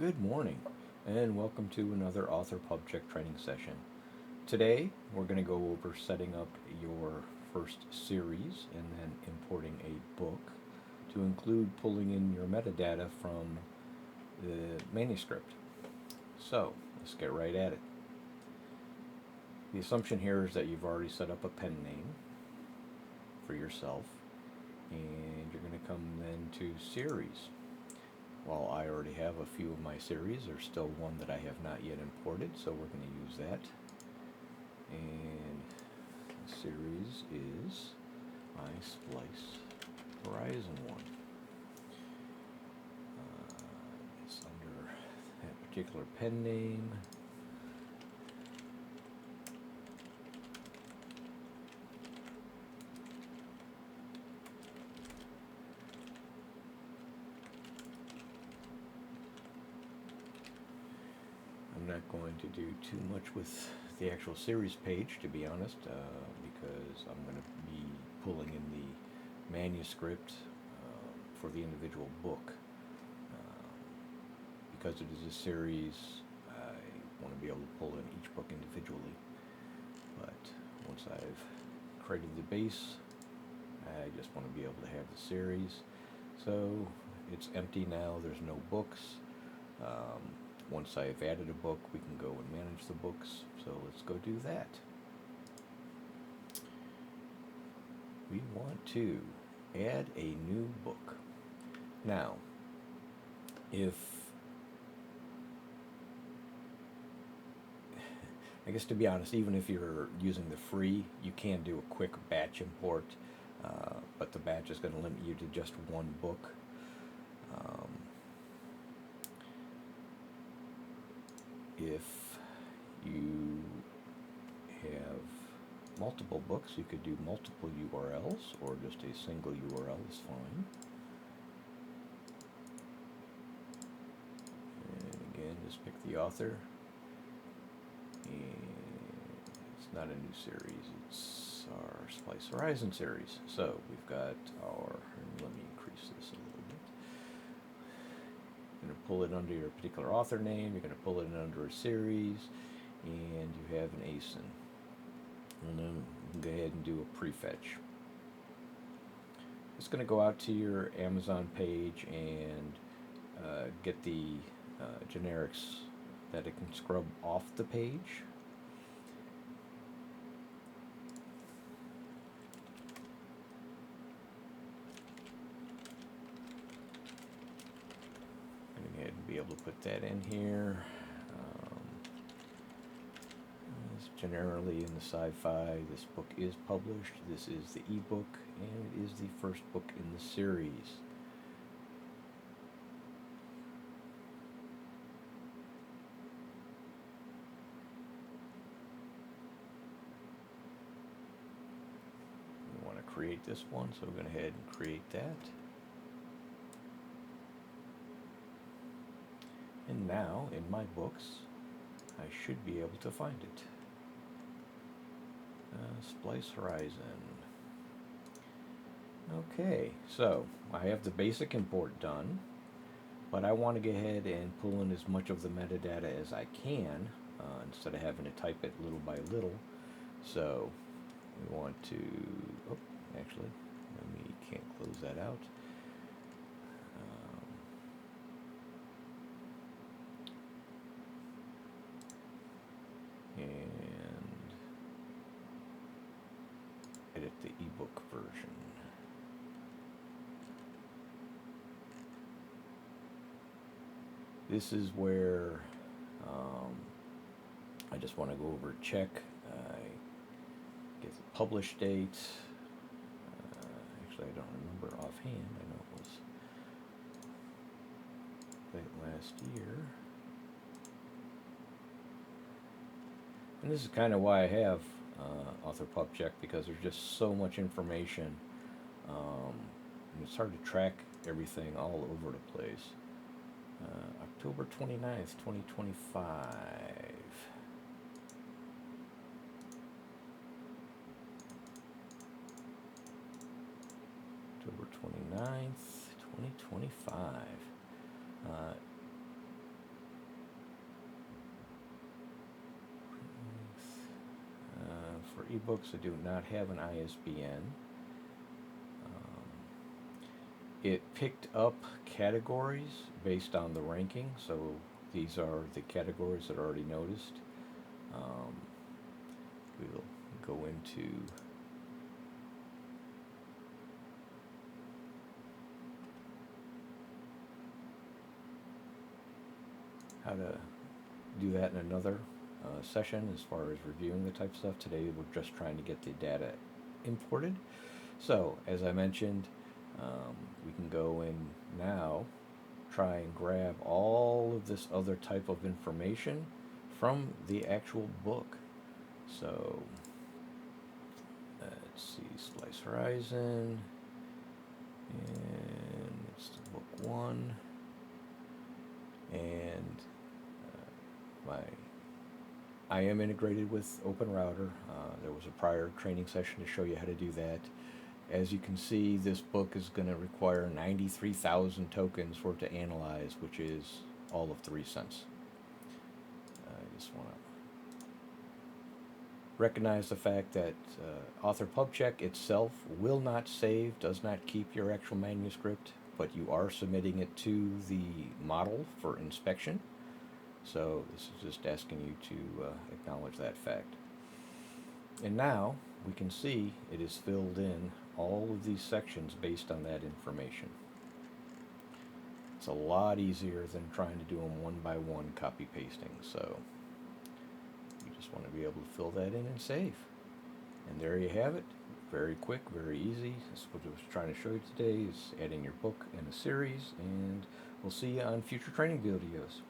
Good morning, and welcome to another AuthorPubCheck training session. Today, we're going to go over setting up your first series and then importing a book to include pulling in your metadata from the manuscript. So, let's get right at it. The assumption here is that you've already set up a pen name for yourself, and you're going to come then to series. While I already have a few of my series, there's still one that I have not yet imported, so we're going to use that. And the series is my Splice Horizon one. It's under that particular pen name. I'm not going to do too much with the actual series page, to be honest, because I'm going to be pulling in the manuscript for the individual book. Because it is a series, I want to be able to pull in each book individually. But once I've created the base, I just want to be able to have the series. So it's empty now, there's no books. Once I've added a book, we can go and manage the books. So let's go do that. We want to add a new book. Now, I guess to be honest, even if you're using the free, you can do a quick batch import, but the batch is going to limit you to just one book. If you have multiple books, you could do multiple URLs, or just a single URL is fine. And again, just pick the author. And it's not a new series, it's our Splice Horizon series. So we've got our, let me increase this a little bit. You're going to pull it under your particular author name, you're going to pull it in under a series, and you have an ASIN. And then you can go ahead and do a prefetch. It's going to go out to your Amazon page and get the generics that it can scrub off the page. I'm going to go ahead and be able to put that in here. Generally in the sci-fi, this book is published. This is the ebook, and it is the first book in the series. We want to create this one, so we're going to go ahead and create that. And now, in my books, I should be able to find it. Splice Horizon. Okay, so I have the basic import done, but I want to go ahead and pull in as much of the metadata as I can instead of having to type it little by little. So we want to, actually, can't close that out. And edit the ebook version. This is where I just want to go over check. Get the publish date. Actually, I don't remember offhand. I know it was late last year. And this is kind of why I have AuthorPubCheck, because there's just so much information. And it's hard to track everything all over the place. October 29th, 2025. October 29th, 2025. ebooks that do not have an ISBN. It picked up categories based on the ranking, so these are the categories that are already noticed. We'll go into how to do that in another session as far as reviewing the type of stuff. Today we're just trying to get the data imported. So as I mentioned, we can go in now, try and grab all of this other type of information from the actual book. So let's see, Splice Horizon, and it's the book 1, and I am integrated with openrouter. There was a prior training session to show you how to do that. As you can see, this book is going to require 93,000 tokens for it to analyze, which is all of 3 cents. I just want to recognize the fact that AuthorPubCheck itself will not save, does not keep your actual manuscript, but you are submitting it to the model for inspection. So this is just asking you to acknowledge that fact. And now we can see it is filled in all of these sections based on that information. It's a lot easier than trying to do them one by one, copy pasting. So you just want to be able to fill that in and save. And there you have it. Very quick, very easy. That's what I was trying to show you today, is adding your book in a series, and we'll see you on future training videos.